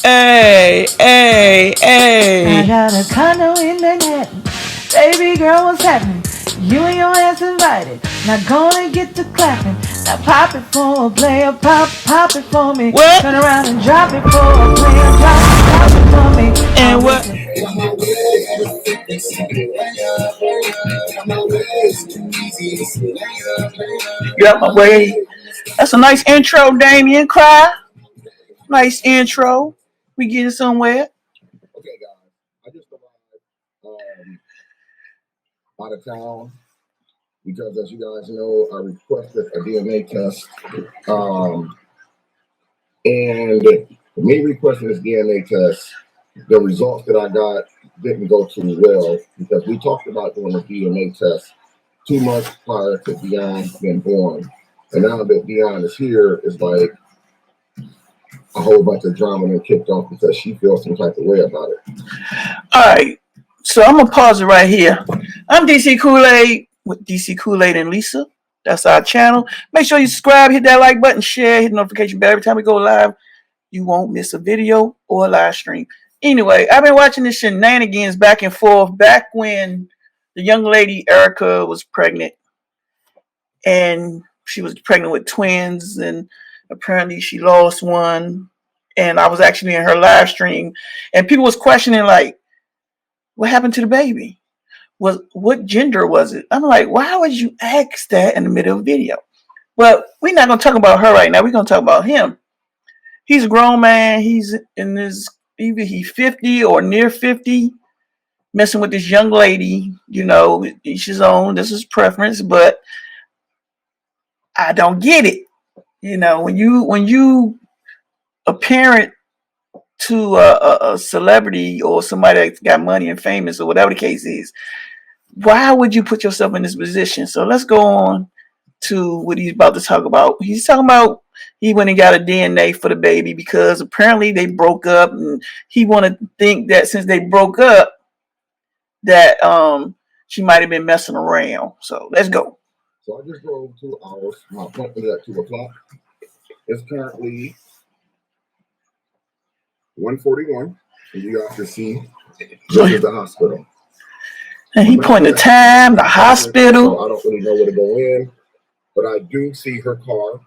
Hey, hey, I hey. got a condo in Manhattan. Baby girl, what's happening? You and your ass invited. Now gonna get to clapping. Now pop it for a player, pop it for me. What? Turn around and drop it for a player, drop it for me. And what? Get out my way. That's a nice intro, Damien. Cry. Nice intro. We getting somewhere. Okay, guys, I just arrived out of town because, as you guys know, I requested a DNA test. Um, and me requesting this DNA test, the results that I got didn't go too well because we talked about doing a DNA test 2 months prior to Dion being born. And now that Dion is here, it's like a whole bunch of drama and kicked off because she feels some type of way about it. All right. So I'm gonna pause it right here. I'm DC Kool-Aid with DC Kool-Aid and Lisa. That's our channel. Make sure you subscribe, hit that like button, share, hit the notification bell. Every time we go live, you won't miss a video or a live stream. Anyway, I've been watching this shenanigans back and forth back when the young lady Erica was pregnant, and she was pregnant with twins, and apparently she lost one. And I was actually in her live stream, and people was questioning like, what happened to the baby? What gender was it? I'm like, why would you ask that in the middle of a video? Well, we're not gonna talk about her right now. We're gonna talk about him. He's a grown man. He's in his either he's 50 or near 50, messing with this young lady. You know, each his own. This is preference, but I don't get it. You know, when you a parent to a celebrity or somebody that's got money and famous or whatever the case is, why would you put yourself in this position? So let's go on to what he's about to talk about. He's talking about he went and got a DNA for the baby because apparently they broke up, and he want to think that since they broke up that she might have been messing around. So let's go. So I just drove 2 hours. My appointment is at 2 o'clock. It's currently 1:41, and you guys can see this is the hospital. And he pointing the time, the hospital. So I don't really know where to go in, but I do see her car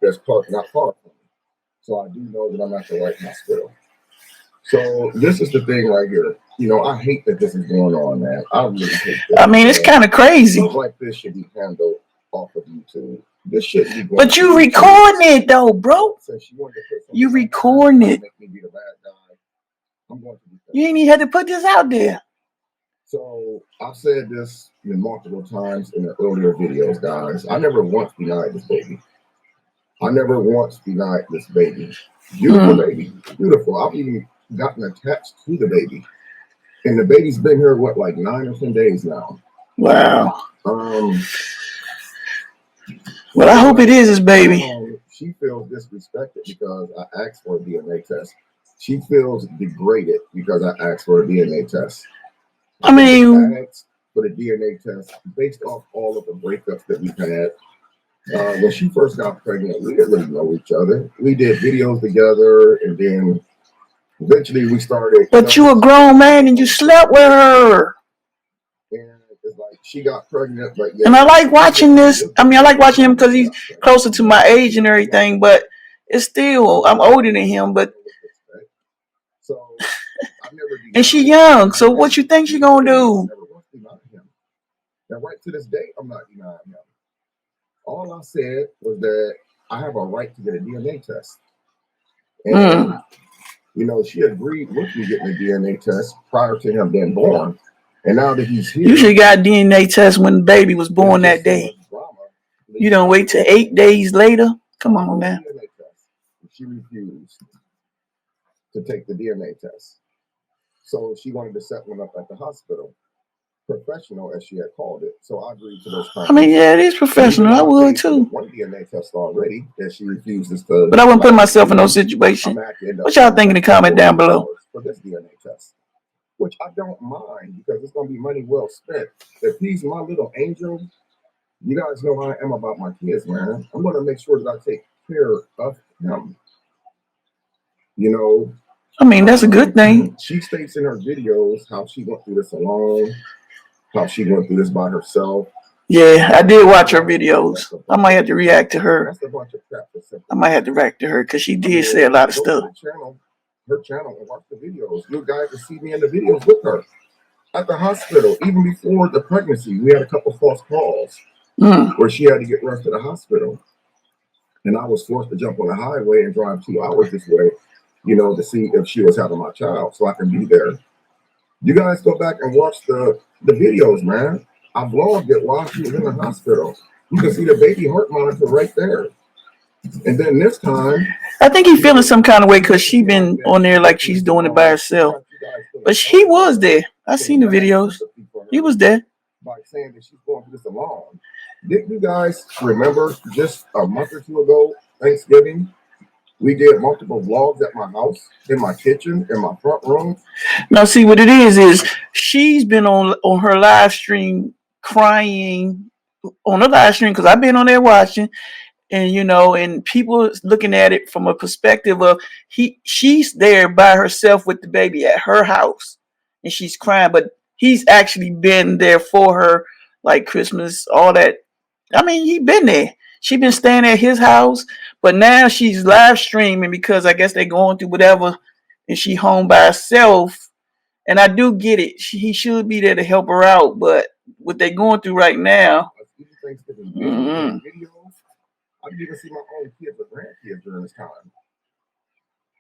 that's parked not far from me. So I do know that I'm at the right hospital. So this is the thing right here. You know, I hate that this is going on, man. I really hate that. I mean, it's kind of crazy. Stuff like this should be handled off of YouTube. This shouldn't be going. But you recording it though, bro. You recording it. Make me be the bad guy. I'm going to be. You ain't even had to put this out there. So I've said this multiple times in the earlier videos, guys. I never once denied this baby. I never once denied this baby. Beautiful baby. Beautiful. I've even gotten attached to the baby. And the baby's been here, what, like 9 or 10 days now. Wow. Well, I hope it is his baby. She feels disrespected because I asked for a DNA test. She feels degraded because I asked for a DNA test. I mean, for the DNA test, based off all of the breakups that we've had. When she first got pregnant, we didn't really know each other. We did videos together, and then eventually we started. But you a grown man and you slept with her. And it's like she got pregnant, but and I like watching this. I mean, I like watching him because he's closer to my age and everything. But it's still, I'm older than him. But so and she young. So what you think she gonna do? Now, right to this day, I'm not denying him. All I said was that I have a right to get a DNA test. And, you know, she agreed with me getting a DNA test prior to him being born. And now that he's here. You should have got a DNA test when the baby was born that day. You don't wait till 8 days later? Come on now. She refused to take the DNA test. So she wanted to set one up at the hospital. Professional, as she had called it. So I agreed to those terms. I mean, yeah, it is professional. I would too. One DNA test already that she refuses to. But I wouldn't put myself in no situation. What y'all think in the comment down below? For this DNA test, which I don't mind because it's going to be money well spent. If he's my little angel, you guys know how I am about my kids, man. I'm going to make sure that I take care of him. You know, I mean, that's a good thing. She states in her videos how she went through this alone, how she went through this by herself. Yeah, I did watch her videos. I might have to react to her. That's a bunch of crap. I might have to react to her because she did say a lot of stuff. Her channel, and watch the videos. You guys can see me in the videos with her at the hospital. Even before the pregnancy, we had a couple false calls where she had to get rushed to the hospital, and I was forced to jump on the highway and drive 2 hours this way, you know, to see if she was having my child, so I can be there. You guys go back and watch the videos, man. I vlogged it while she was in the hospital. You can see the baby heart monitor right there. And then this time, I think he's feeling some kind of way because she been on there like she's doing it by herself. But he was there. I seen the videos. He was there. By saying that she's going through this alone. Didn't you guys remember just a month or two ago, Thanksgiving, we did multiple vlogs at my house, in my kitchen, in my front room? Now, see what it is she's been on her live stream crying on the live stream because I've been on there watching, and you know, and people looking at it from a perspective of she's there by herself with the baby at her house, and she's crying, but he's actually been there for her, like Christmas, all that. I mean, he been there. She been staying at his house, but now she's live streaming because I guess they're going through whatever, and she home by herself. And I do get it. He should be there to help her out, but what they're going through right now. Videos, I didn't even see my own kids or grandkids during this time.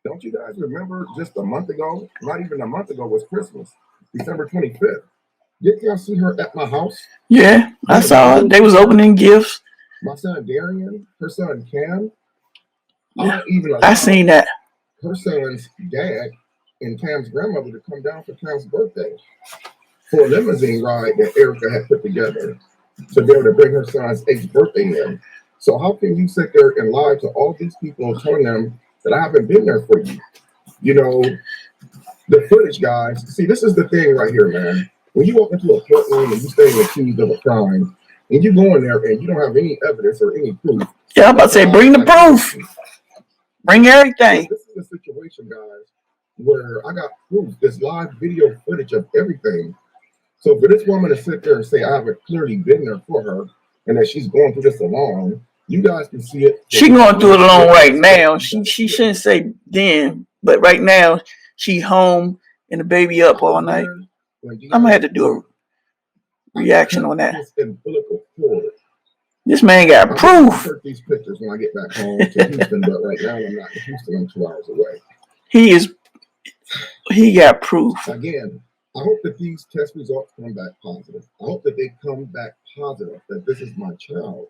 Don't you guys remember just a month ago? Not even a month ago was Christmas, December 25th. Didn't y'all see her at my house? Yeah, I saw it. They was opening gifts. My son Darian, her son Cam. I seen that. Her son's dad and Cam's grandmother to come down for Cam's birthday for a limousine ride that Erica had put together to be able to bring her son's 8th birthday in. So how can you sit there and lie to all these people telling them that I haven't been there for you? You know, the footage, guys. See, this is the thing right here, man. When you walk into a courtroom and you stay accused of a crime, and you go in there and you don't have any evidence or any proof. Yeah, I'm about to say, bring the proof. Bring everything. This is a situation, guys, where I got proof, this live video footage of everything. So for this woman to sit there and say I haven't clearly been there for her and that she's going through this alone, you guys can see it. She's going through it alone right now. She shouldn't say then, but right now she home and the baby up all night. I'm gonna have to do a reaction on that. This man got proof. I'll take these pictures when I get back home to Houston, but right now I'm not in Houston. I'm 2 hours away. He got proof. Again, I hope that these test results come back positive. I hope that they come back positive, that this is my child.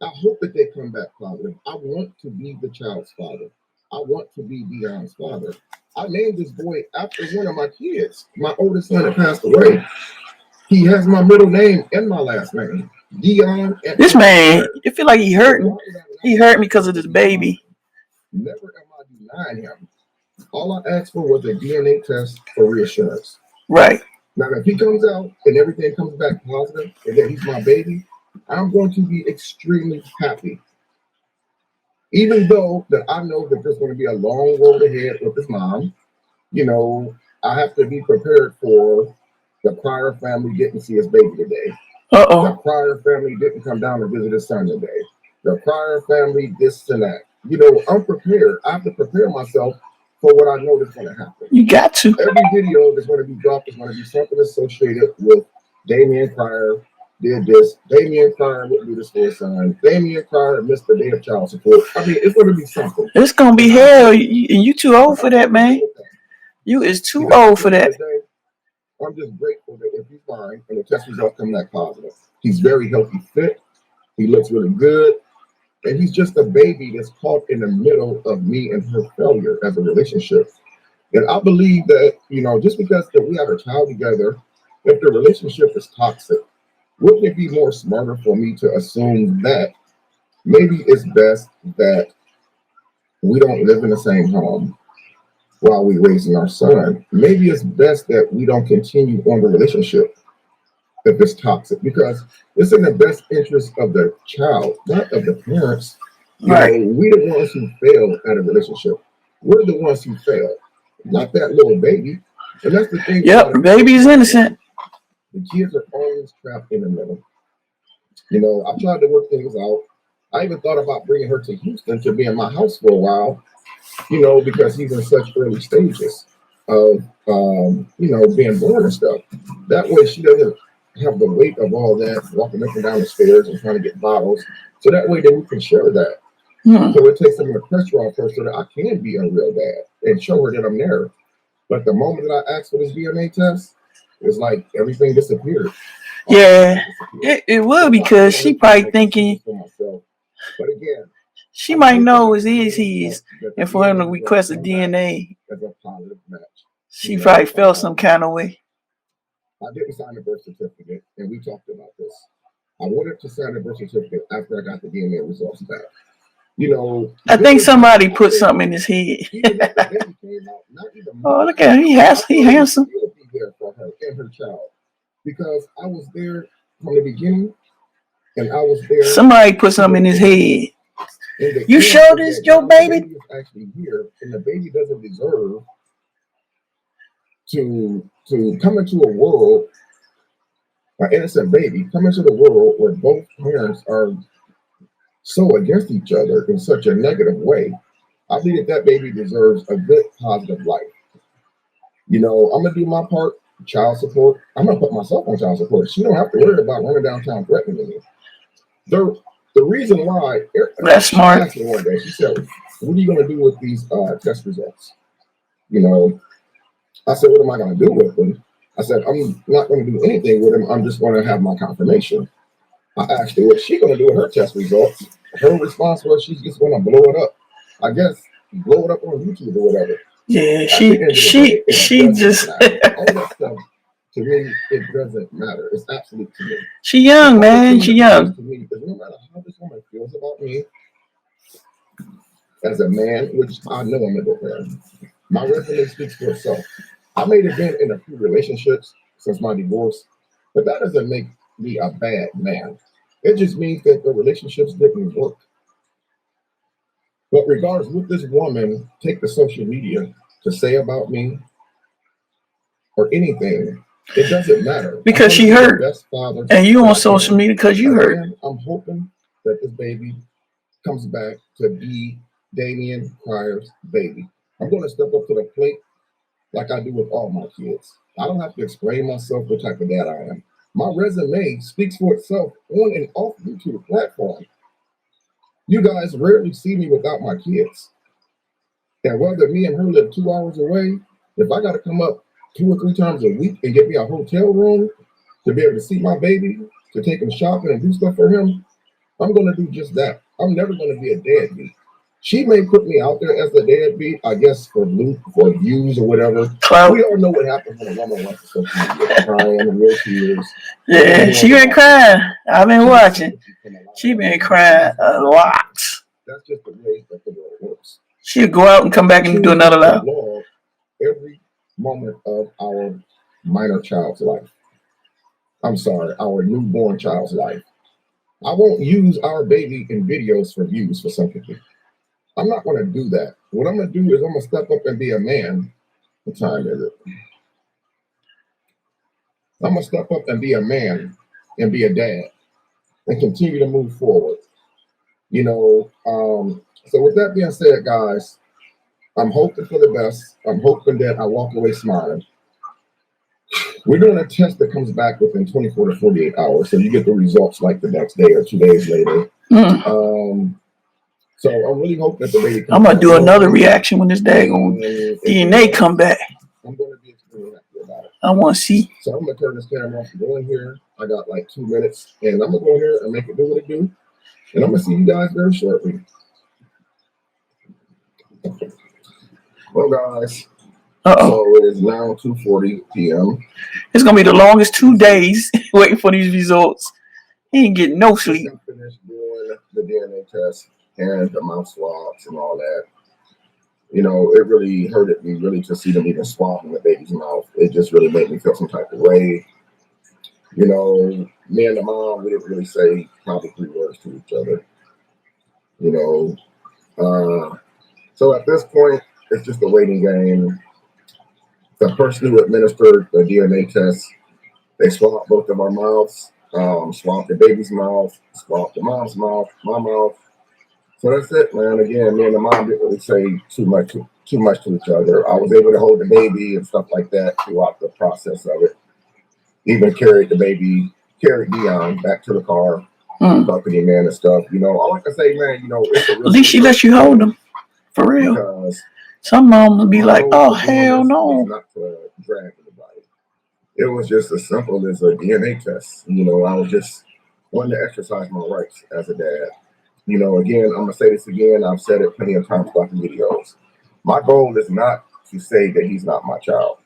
I hope that they come back positive. I want to be the child's father. I want to be Dion's father. I named this boy after one of my kids, my oldest son that passed away. He has my middle name and my last name, Dion. This man, you feel like he hurting. He hurt me because of this baby. Never am I denying him. All I asked for was a DNA test for reassurance. Right. Now, if he comes out and everything comes back positive and that he's my baby, I'm going to be extremely happy. Even though that I know that there's going to be a long road ahead with his mom, you know, I have to be prepared for the Pryor family didn't see his baby today. The Pryor family didn't come down and visit his son today. The Pryor family this and that. You know, I'm prepared. I have to prepare myself for what I know that's going to happen. You got to. Every video that's going to be dropped is going to be something associated with Damian Pryor did this. Damian Pryor wouldn't do this for his son. Damian Pryor missed the day of child support. I mean, it's going to be something. It's going to be hell. You too old for that, man. You is too old for that. I'm just grateful that if he's fine and the test results come back positive. He's very healthy, fit. He looks really good. And he's just a baby that's caught in the middle of me and her failure as a relationship. And I believe that, you know, just because that we have a child together, if the relationship is toxic, wouldn't it be more smarter for me to assume that maybe it's best that we don't live in the same home while we're raising our son? Maybe it's best that we don't continue on the relationship if it's toxic, because it's in the best interest of the child, not of the parents. Right. You know, we the ones who fail at a relationship. We're the ones who failed, not that little baby. And that's the thing. Yep, baby is innocent. The kids are always trapped in the middle. You know, I tried to work things out. I even thought about bringing her to Houston to be in my house for a while, you know, because he's in such early stages of, you know, being born and stuff. That way she doesn't have the weight of all that, walking up and down the stairs and trying to get bottles. So that way then we can share that. So it takes some of the pressure off her so that I can be a real dad and show her that I'm there. But the moment that I asked for this DNA test, it's like everything disappeared. Yeah, it will, because she probably thinking, but again, she might know it is his, and for him to request a DNA, as a positive match. she probably felt some kind of way. I didn't sign the birth certificate, and we talked about this. I wanted to sign the birth certificate after I got the DNA results back. You know, I think somebody put something in his head. Oh, look at him. He handsome. Be there for her and her child, because I was there from the beginning, and I was there. Somebody put something in his head. You sure this your baby? The baby is actually here, and the baby doesn't deserve to come into a world, an innocent baby, come into the world where both parents are so against each other in such a negative way. I believe that baby deserves a good, positive life. You know, I'm gonna do my part, child support. I'm gonna put myself on child support. She don't have to worry about running downtown threatening me. The reason why, that's smart. She asked me one day, she said, "What are you gonna do with these test results?" You know, I said, "What am I gonna do with them?" I said, "I'm not gonna do anything with them. I'm just gonna have my confirmation." I asked her what she gonna do with her test results. Her response was she's just gonna blow it up. I guess blow it up on YouTube or whatever. Yeah, she just all that stuff, to me, it doesn't matter. It's absolute to me. She young, man. She young. To me, because no matter how this woman feels about me as a man, which I know I'm a good man, my resume speaks for itself. I may have been in a few relationships since my divorce, but that doesn't make me a bad man. It just means that the relationships didn't work. But regardless, what this woman take to social media to say about me or anything, it doesn't matter. Because she hurt. And you on social media because you hurt. I'm hoping that this baby comes back to be Damian Pryor's baby. I'm going to step up to the plate like I do with all my kids. I don't have to explain myself what type of dad I am. My resume speaks for itself on and off YouTube platform. You guys rarely see me without my kids. And whether me and her live 2 hours away, if I got to come up 2 or 3 times a week and get me a hotel room to be able to see my baby, to take him shopping and do stuff for him, I'm going to do just that. I'm never going to be a deadbeat. She may put me out there as a deadbeat, I guess, for views or whatever. We all know what happens when a woman wants to social media, crying, real tears. Yeah, she been crying. I've been watching. She been crying a lot. That's just the way that the world works. She'll go out and come back and do another live. Every moment of our minor child's life. I'm sorry, our newborn child's life. I won't use our baby in videos for views for sympathy. I'm not going to do that. What I'm going to do is I'm going to step up and be a man. What time is it? I'm going to step up and be a man and be a dad and continue to move forward. You know, so with that being said, guys, I'm hoping for the best. I'm hoping that I walk away smiling. We're doing a test that comes back within 24 to 48 hours. So you get the results like the next day or 2 days later. So I'm really hoping that the baby I'm going to do another reaction when this daggone DNA come back. I'm going to be extremely happy about it. I want to see. So I'm going to turn this camera off and go in here. I got like 2 minutes. And I'm going to go in here and make it do what it do. And I'm going to see you guys very shortly. Well, guys. So it is now 2:40 p.m. It's going to be the longest 2 days waiting for these results. He ain't getting no sleep. I finished doing the DNA test and the mouth swabs and all that. You know, it really hurted me really to see them even swab in the baby's mouth. It just really made me feel some type of way. You know, me and the mom, we didn't really say probably 3 words to each other. You know, so at this point, it's just a waiting game. The person who administered the DNA test, they swabbed both of our mouths, swabbed the baby's mouth, swabbed the mom's mouth, my mouth. So that's it, man. Again, me and the mom didn't really say too much to each other. I was able to hold the baby and stuff like that throughout the process of it. Even carried Dion back to the car, talking to him, man, and stuff. You know, all I can say, man, you know, it's a At least she let you hold him. For real. Because some moms would be my like, goal oh, for doing hell this no. was not to drag anybody. It was just as simple as a DNA test. You know, I was just wanting to exercise my rights as a dad. You know, again, I'm gonna say this again. I've said it plenty of times about the videos. My goal is not to say that he's not my child.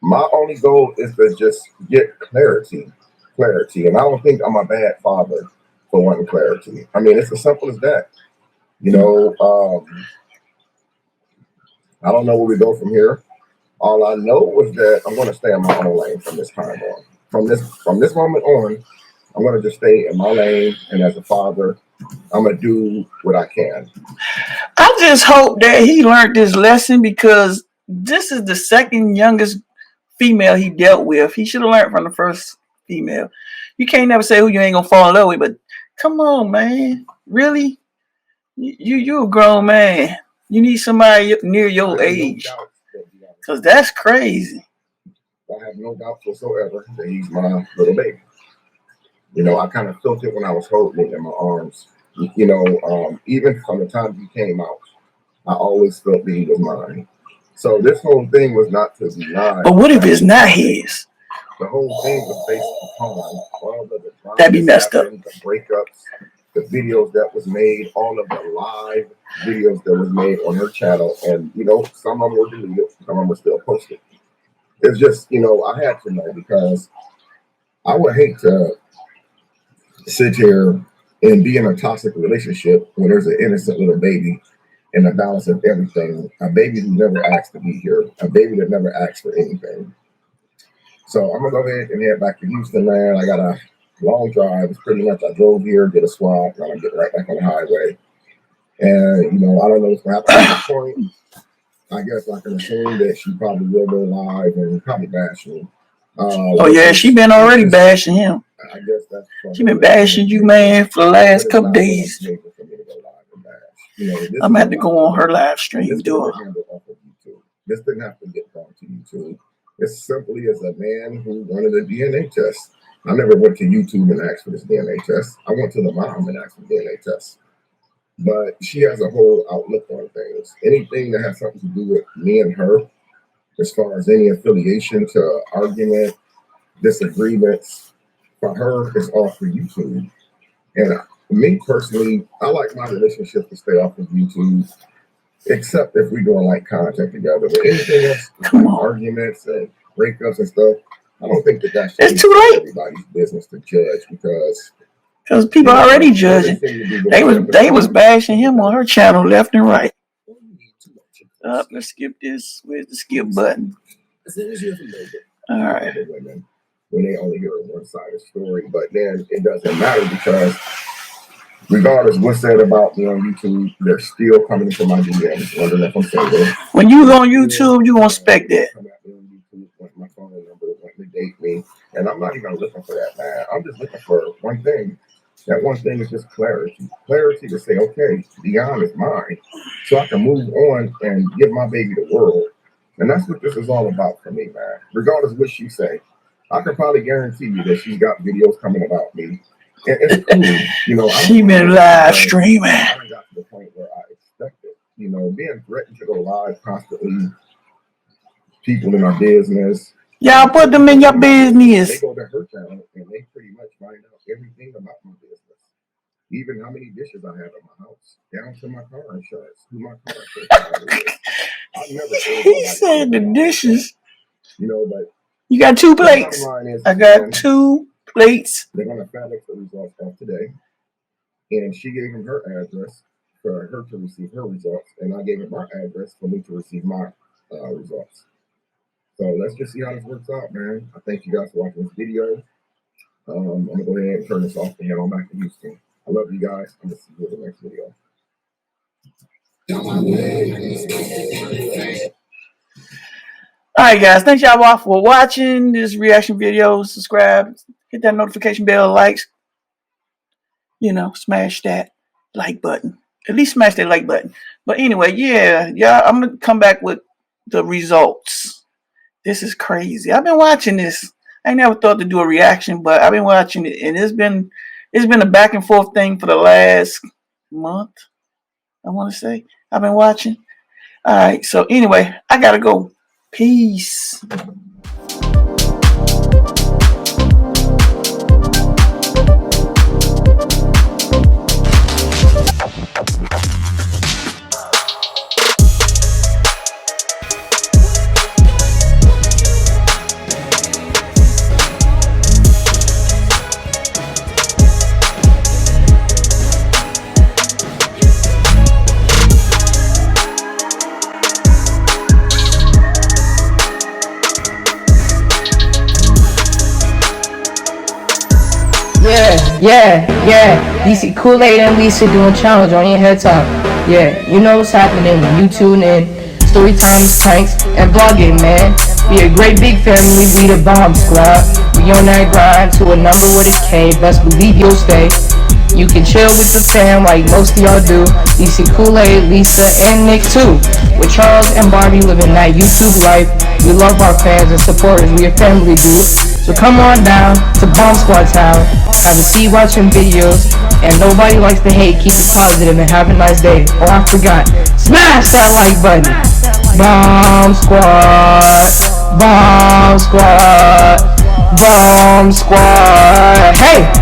My only goal is to just get clarity. And I don't think I'm a bad father for wanting clarity. I mean, it's as simple as that. You know, I don't know where we go from here. All I know is that I'm going to stay in my own lane from this time on. From this moment on, I'm going to just stay in my lane. And as a father, I'm going to do what I can. I just hope that he learned this lesson, because this is the second youngest female he dealt with. He should have learned from the first female. You can't never say who you ain't going to fall in love with, but come on, man. Really? You a grown man. You need somebody near your age. Because that's crazy. I have no doubt whatsoever that he's my little baby. You know, I kind of felt it when I was holding it in my arms. You know, even from the time he came out, I always felt that he was mine. So this whole thing was not to deny. But what if it's not his? The whole thing was based upon all of the drama, that'd be messed up. The breakups, the videos that was made, all of the live videos that was made on her channel, and you know, some of them were deleted, some of them were still posted. It's just, you know, I had to know, because I would hate to sit here and be in a toxic relationship when there's an innocent little baby and the balance of everything. A baby who never asked to be here, a baby that never asked for anything. So I'm gonna go ahead and head back to Houston, man. I got a long drive. It's pretty much I drove here, did a swap, and I'm getting right back on the highway. And you know, I don't know what's gonna happen at this point. I guess I can assume that she probably will go live and probably bash me. Oh yeah, she been already bashing him. I guess that's she been bashing you, man, for the last couple days. You know, I'm gonna have to go on her live stream, do her. This didn't have to get brought to YouTube. It's simply as a man who wanted a DNA test. I never went to YouTube and asked for this DNA test. I went to the mom and asked for the DNA test. But she has a whole outlook on things. Anything that has something to do with me and her, as far as any affiliation to argument, disagreements, for her, it's all for YouTube. And me personally, I like my relationship to stay off of YouTube, except if we're doing like content together. But anything else, like arguments and breakups and stuff, I don't think that should be too late. Everybody's business to judge, because people already judging. They was bashing him on her channel left and right. Let's skip this. Where's the skip button? All right. When they only hear one side of the story, but then it doesn't matter, because regardless what's said about me on YouTube, they're still coming into my DMs wondering if I'm single. When you go on YouTube, you gonna expect that. Want my phone number, want to date me, and I'm not even looking for that, man. I'm just looking for one thing. That one thing is just clarity. Clarity to say, okay, Dion is mine, so I can move on and give my baby the world. And that's what this is all about for me, man. Regardless of what she say, I can probably guarantee you that she's got videos coming about me. And it's cool, you know. She been live streaming. I got to the point where I expected, you know, being threatened to go live constantly. People in our business. Y'all put them in your business. They go to her channel and they pretty much find out everything about my business. Even how many dishes I have in my house, down to my car insurance, who my car insurance. He said the dishes. You know, but you got 2 plates. I got 2 plates. They're gonna FedEx the results off today, and she gave him her address for her to receive her results, and I gave him my address for me to receive my results. So let's just see how this works out, man. I thank you guys for watching this video. I'm gonna go ahead and turn this off and head on back to Houston. I love you guys. I'm gonna see you in the next video. Alright guys, thanks y'all all for watching this reaction video. Subscribe, hit that notification bell, likes, smash that like button. At least smash that like button. But anyway, yeah, I'm gonna come back with the results. This is crazy. I've been watching this. I never thought to do a reaction, but I've been watching it, and it's been a back and forth thing for the last month. I want to say I've been watching. All right. So anyway, I gotta go. Peace. Yeah. DC KOOLAID and Lisa doing challenge on your head top. Yeah, you know what's happening when you tune in. Story times, pranks, and vlogging, man. We a great big family, we the bomb squad. We on that grind to a number with a K, best believe you'll stay. You can chill with the fam like most of y'all do. DC KOOLAID, Lisa, and Nick too. With Charles and Barbie living that YouTube life. We love our fans and supporters, we a family dude. So come on down to Bomb Squad Town. Have a seat watching videos. And nobody likes to hate, keep it positive and have a nice day. Oh, I forgot, smash that like button. Bomb Squad, Bomb Squad, Bomb Squad. Hey!